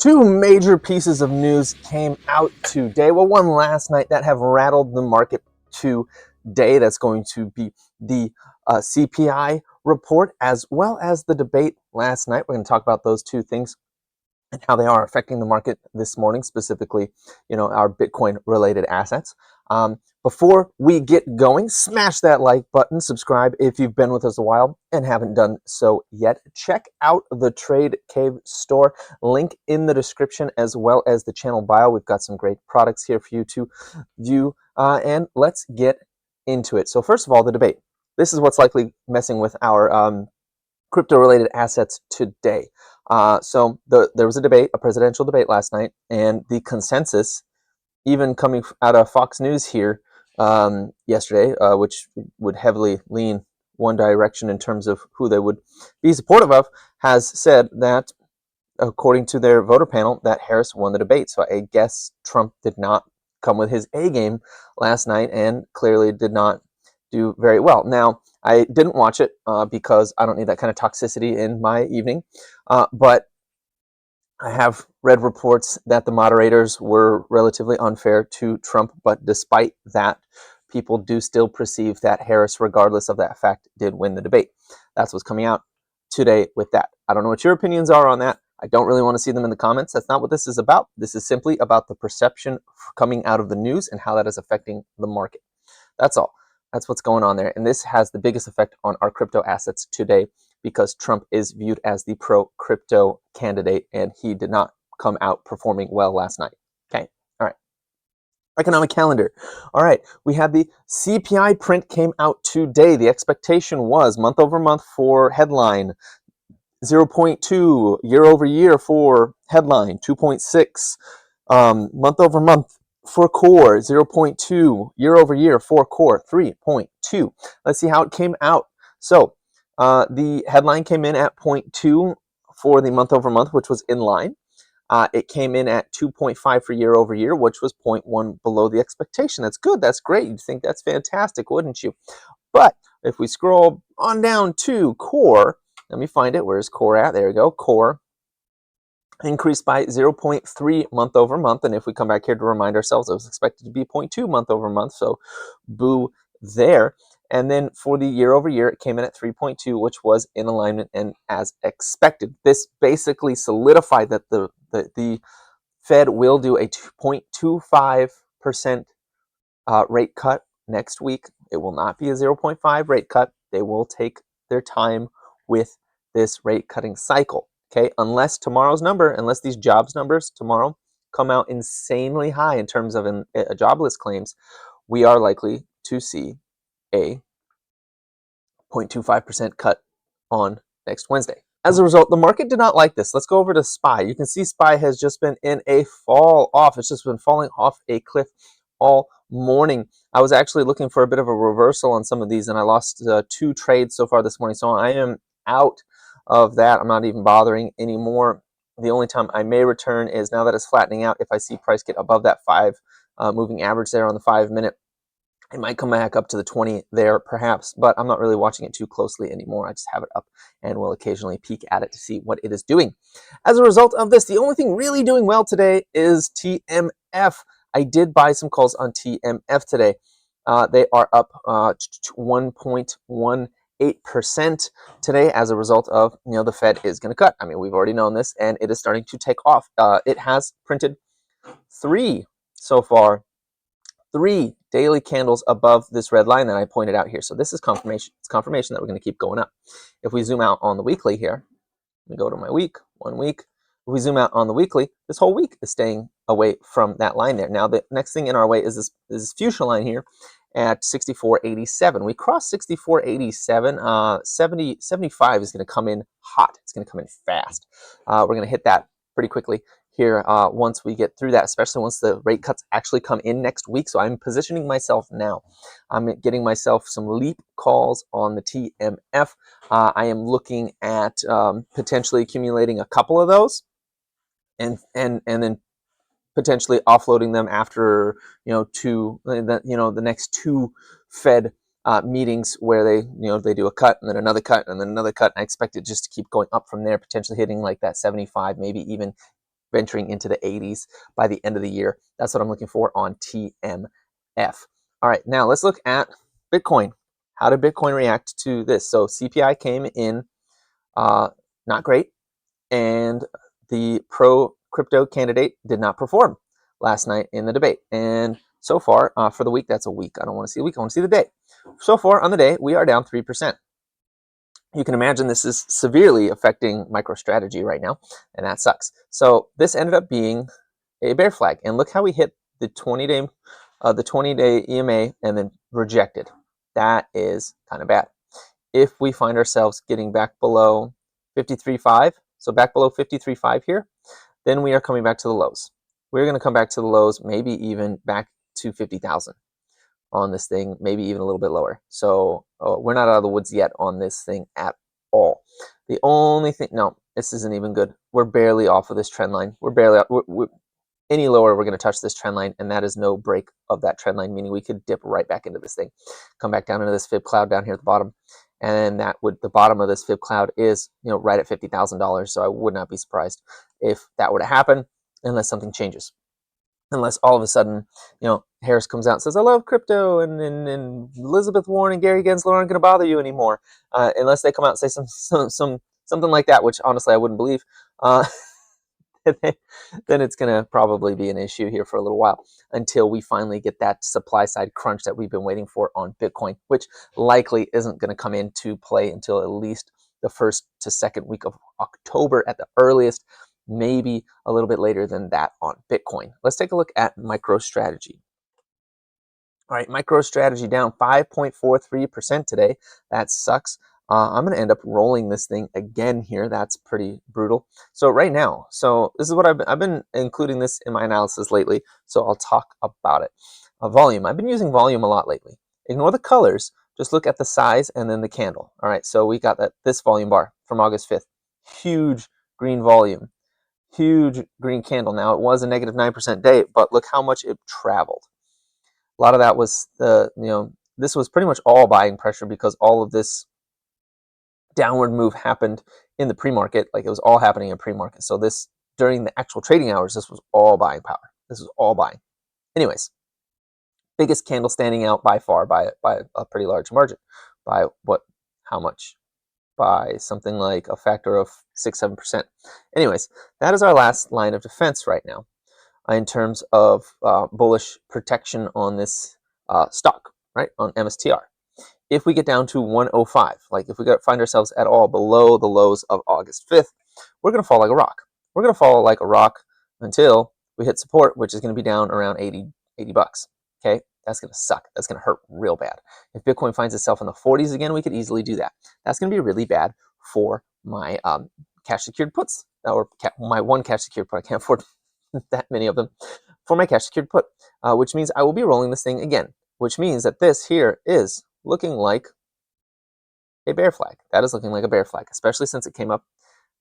Two major pieces of news came out today. Well, one last night that have rattled the market today. That's going to be the CPI report as well as the debate last night. We're going to talk about those two things and how they are affecting the market this morning, specifically, our Bitcoin related assets. Before we get going, smash that like button, subscribe if you've been with us a while and haven't done so yet. Check out the Trade Cave store, link in the description as well as the channel bio. We've got some great products here for you to view, and let's get into it. So first of all, the debate. This is what's likely messing with our crypto-related assets today. So there was a presidential debate last night, and the consensus, even coming out of Fox News here yesterday, which would heavily lean one direction in terms of who they would be supportive of, has said that, according to their voter panel, that Harris won the debate. So I guess Trump did not come with his A game last night and clearly did not do very well. Now, I didn't watch it because I don't need that kind of toxicity in my evening, but I have read reports that the moderators were relatively unfair to Trump, but despite that, people do still perceive that Harris, regardless of that fact, did win the debate. That's what's coming out today with that. I don't know what your opinions are on that. I don't really want to see them in the comments. That's not what this is about. This is simply about the perception coming out of the news and how that is affecting the market. That's all. That's what's going on there. And this has the biggest effect on our crypto assets today because Trump is viewed as the pro-crypto candidate, and he did not come out performing well last night. Okay, all right. Economic calendar. All right, we had the CPI print came out today. The expectation was month over month for headline, 0.2, year over year for headline, 2.6, month over month for core, 0.2, year over year for core, 3.2. Let's see how it came out. So the headline came in at 0.2 for the month over month, which was in line. It came in at 2.5 for year over year, which was 0.1 below the expectation. That's good. That's great. You'd think that's fantastic, wouldn't you? But if we scroll on down to core, let me find it. Where's core at? There we go. Core increased by 0.3 month over month. And if we come back here to remind ourselves, it was expected to be 0.2 month over month. So boo there. And then for the year over year, it came in at 3.2, which was in alignment and as expected. This basically solidified that the Fed will do a 0.25% rate cut next week. It will not be a 0.5 rate cut. They will take their time with this rate cutting cycle. Okay, unless these jobs numbers tomorrow come out insanely high in terms of jobless claims, we are likely to see a 0.25% cut on next Wednesday. As a result, the market did not like this. Let's go over to SPY. You can see SPY has just been in a fall off. It's just been falling off a cliff all morning. I was actually looking for a bit of a reversal on some of these, and I lost 2 trades so far this morning. So I am out of that. I'm not even bothering anymore. The only time I may return is now that it's flattening out. If I see price get above that 5 moving average there on the 5-minute, it might come back up to the 20 there, perhaps, but I'm not really watching it too closely anymore. I just have it up and will occasionally peek at it to see what it is doing. As a result of this, the only thing really doing well today is TMF. I did buy some calls on TMF today. They are up 1.18% today as a result of, the Fed is going to cut. I mean, we've already known this, and it is starting to take off. It has printed 3 so far. 3 daily candles above this red line that I pointed out here. So this is confirmation. It's confirmation that we're going to keep going up. If we zoom out on the weekly here, let me go to my week, 1 week. If we zoom out on the weekly, this whole week is staying away from that line there. Now, the next thing in our way is this fuchsia line here at 64.87. We crossed 64.87. 75 is going to come in hot. It's going to come in fast. We're going to hit that pretty quickly here once we get through that, especially once the rate cuts actually come in next week. So I'm positioning myself now. I'm getting myself some leap calls on the TMF. I am looking at potentially accumulating a couple of those and then potentially offloading them after the next 2 Fed meetings where they do a cut and then another cut and then another cut. And I expect it just to keep going up from there, potentially hitting like that 75, maybe even venturing into the 80s by the end of the year. That's what I'm looking for on TMF. All right, now let's look at Bitcoin. How did Bitcoin react to this? So CPI came in not great, and the pro-crypto candidate did not perform last night in the debate. And so far, for the week, that's a week. I don't want to see a week. I want to see the day. So far on the day, we are down 3%. You can imagine this is severely affecting MicroStrategy right now, and that sucks. So this ended up being a bear flag, and look how we hit the 20-day EMA and then rejected. That is kind of bad. If we find ourselves getting back below 53.5, so back below 53.5 here, then we are coming back to the lows. We're going to come back to the lows, maybe even back to 50,000 on this thing, maybe even a little bit lower. So we're not out of the woods yet on this thing at all. The only thing, no, this isn't even good. We're barely off of this trend line. We're barely, any lower, we're going to touch this trend line, and that is no break of that trend line, meaning we could dip right back into this thing, come back down into this fib cloud down here at the bottom, and that would, the bottom of this fib cloud is, you know, right at $50,000. So I would not be surprised if that were to happen, unless something changes. Unless all of a sudden, you know, Harris comes out and says, I love crypto, and Elizabeth Warren and Gary Gensler aren't going to bother you anymore. Unless they come out and say something like that, which honestly I wouldn't believe. Then it's going to probably be an issue here for a little while until we finally get that supply side crunch that we've been waiting for on Bitcoin, which likely isn't going to come into play until at least the first to second week of October at the earliest, maybe a little bit later than that on Bitcoin. Let's take a look at MicroStrategy. All right, MicroStrategy down 5.43% today. That sucks. I'm going to end up rolling this thing again here. That's pretty brutal. So right now, so this is what I've been including this in my analysis lately, so I'll talk about it. Volume. I've been using volume a lot lately. Ignore the colors. Just look at the size and then the candle. All right, so we got this volume bar from August 5th. Huge green volume. Huge green candle. Now, it was a negative 9% day, but look how much it traveled. A lot of that was this was pretty much all buying pressure because all of this downward move happened in the pre-market. Like, it was all happening in pre-market. So this, during the actual trading hours, this was all buying power. This was all buying. Anyways, biggest candle standing out by far by a pretty large margin. By what? How much? By something like a factor of 6-7%. Anyways, that is our last line of defense right now in terms of bullish protection on this stock, right, on MSTR. If we get down to 105, like if we find ourselves at all below the lows of August 5th, we're going to fall like a rock. We're going to fall like a rock until we hit support, which is going to be down around 80 bucks. Okay, that's going to suck. That's going to hurt real bad. If Bitcoin finds itself in the 40s again, we could easily do that. That's going to be really bad for my cash secured puts, or my one cash secured put. I can't afford that many of them for my cash secured put, which means I will be rolling this thing again, which means that this here is looking like a bear flag. That is looking like a bear flag, especially since it came up,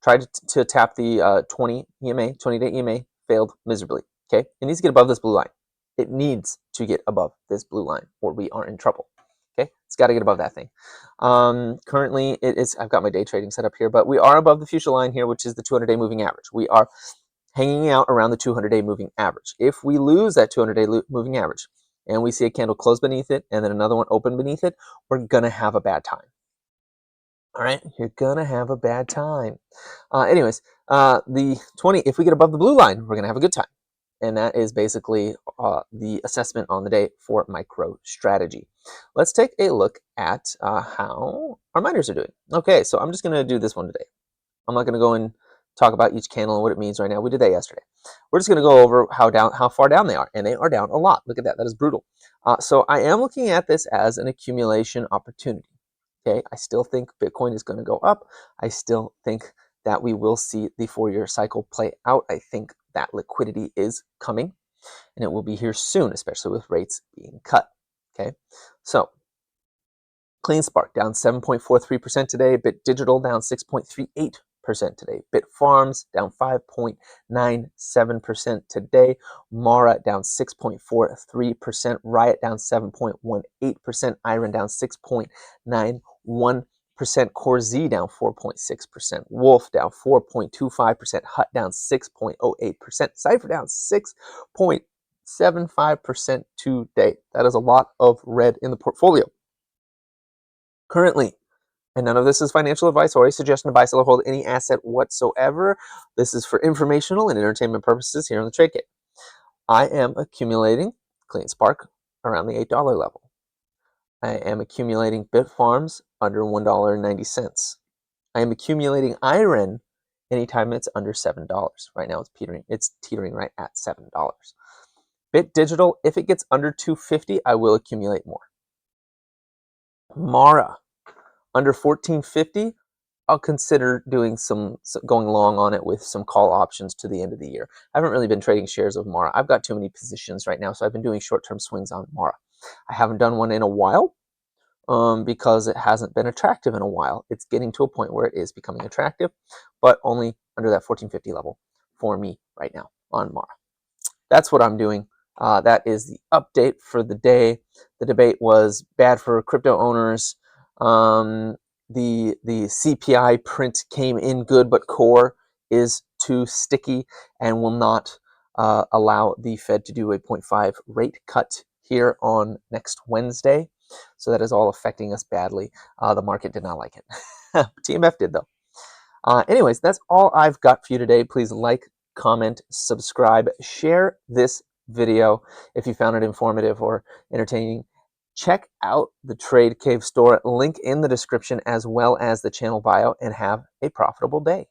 tried to tap the 20-day EMA, failed miserably. Okay, it needs to get above this blue line. It needs to get above this blue line, or we are in trouble. Okay, it's got to get above that thing. Currently, I've got my day trading set up here, but we are above the future line here, which is the 200-day moving average. We are hanging out around the 200-day moving average. If we lose that 200-day moving average, and we see a candle close beneath it, and then another one open beneath it, we're going to have a bad time. All right, you're going to have a bad time. Anyways, the 20, if we get above the blue line, we're going to have a good time. And that is basically the assessment on the day for MicroStrategy. Let's take a look at how our miners are doing. Okay, so I'm just going to do this one today. I'm not going to go and talk about each candle and what it means right now. We did that yesterday. We're just going to go over how far down they are, and they are down a lot. Look at that. That is brutal. So I am looking at this as an accumulation opportunity. Okay, I still think Bitcoin is going to go up. I still think that we will see the 4-year cycle play out. I think that liquidity is coming, and it will be here soon, especially with rates being cut. Okay, so CleanSpark down 7.43% today. Bit Digital down 6.38% today. Bitfarms down 5.97% today. Mara down 6.43%. Riot down 7.18%. Iron down 6.91%. Core Z down 4.6%, Wolf down 4.25%, Hut down 6.08%, Cypher down 6.75% today. That is a lot of red in the portfolio. Currently, and none of this is financial advice or a suggestion to buy, sell, or hold any asset whatsoever. This is for informational and entertainment purposes here on the Trade Kit. I am accumulating Clean Spark around the $8 level. I am accumulating Bitfarms under $1.90. I am accumulating IREN anytime it's under $7. Right now it's teetering right at $7. Bit Digital, if it gets under 250, I will accumulate more. Mara, under 1450, I'll consider doing going long on it with some call options to the end of the year. I haven't really been trading shares of Mara. I've got too many positions right now, so I've been doing short-term swings on Mara. I haven't done one in a while because it hasn't been attractive in a while. It's getting to a point where it is becoming attractive, but only under that 1450 level for me right now on Mara. That's what I'm doing. That is the update for the day. The debate was bad for crypto owners. The CPI print came in good, but core is too sticky and will not allow the Fed to do a 0.5 rate cut here on next Wednesday. So that is all affecting us badly. The market did not like it. TMF did, though. Anyways, that's all I've got for you today. Please like, comment, subscribe, share this video if you found it informative or entertaining. Check out the Trade Cave store, link in the description as well as the channel bio, and have a profitable day.